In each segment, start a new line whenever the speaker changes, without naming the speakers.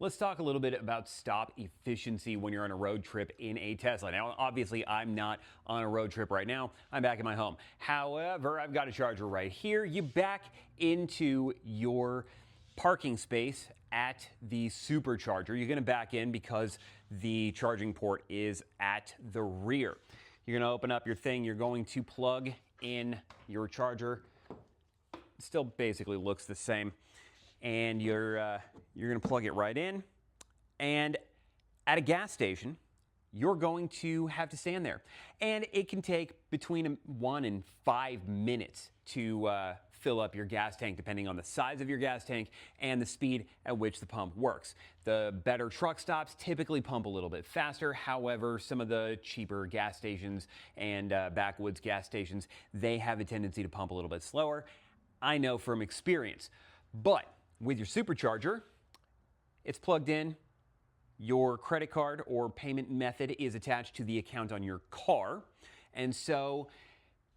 Let's talk a little bit about stop efficiency when you're on a road trip in a Tesla. Now, obviously, I'm not on a road trip right now. I'm back at my home. However, I've got a charger right here. You back into your parking space at the supercharger. You're going to back in because the charging port is at the rear. You're going to open up your thing. You're going to plug in your charger. It still basically looks the same. And you're going to plug it right in. And at a gas station, you're going to have to stand there. And it can take between 1 and 5 minutes to fill up your gas tank, depending on the size of your gas tank and the speed at which the pump works. The better truck stops typically pump a little bit faster. However, some of the cheaper gas stations and backwoods gas stations, they have a tendency to pump a little bit slower. I know from experience. But with your supercharger, it's plugged in. Your credit card or payment method is attached to the account on your car. And so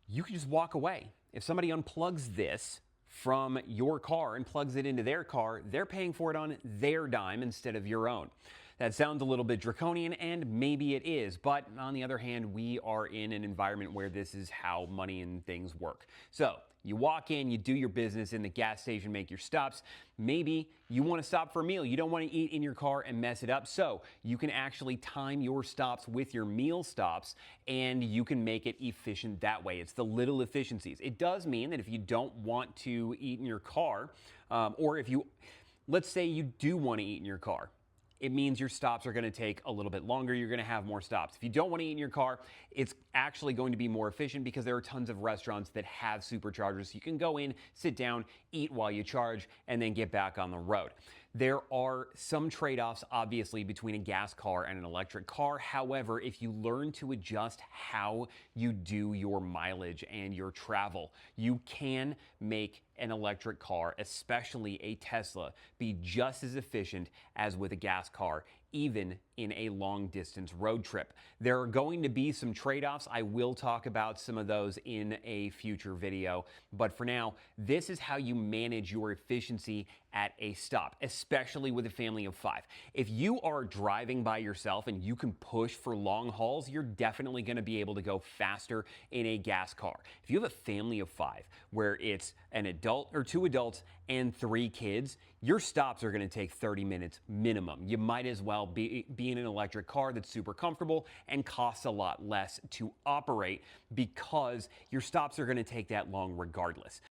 you can just walk away. If somebody unplugs this from your car and plugs it into their car, they're paying for it on their dime instead of your own. That sounds a little bit draconian, and maybe it is, but on the other hand, we are in an environment where this is how money and things work. So you walk in, you do your business in the gas station, make your stops. Maybe you want to stop for a meal. You don't want to eat in your car and mess it up. So you can actually time your stops with your meal stops, and you can make it efficient that way. It's the little efficiencies. It does mean that if you don't want to eat in your car, or if you, let's say you do want to eat in your car, it means your stops are going to take a little bit longer. You're going to have more stops. If you don't want to eat in your car, it's actually going to be more efficient because there are tons of restaurants that have superchargers. So you can go in, sit down, eat while you charge, and then get back on the road. There are some trade-offs, obviously, between a gas car and an electric car. However, if you learn to adjust how you do your mileage and your travel, you can make an electric car, especially a Tesla, be just as efficient as with a gas car, even in a long distance road trip. There are going to be some trade-offs. I will talk about some of those in a future video. But for now, this is how you manage your efficiency at a stop, especially with a family of 5. If you are driving by yourself and you can push for long hauls, you're definitely going to be able to go faster in a gas car. If you have a family of 5 where it's an adult or 2 adults and 3 kids, your stops are going to take 30 minutes minimum. You might as well be in an electric car that's super comfortable and costs a lot less to operate because your stops are going to take that long regardless.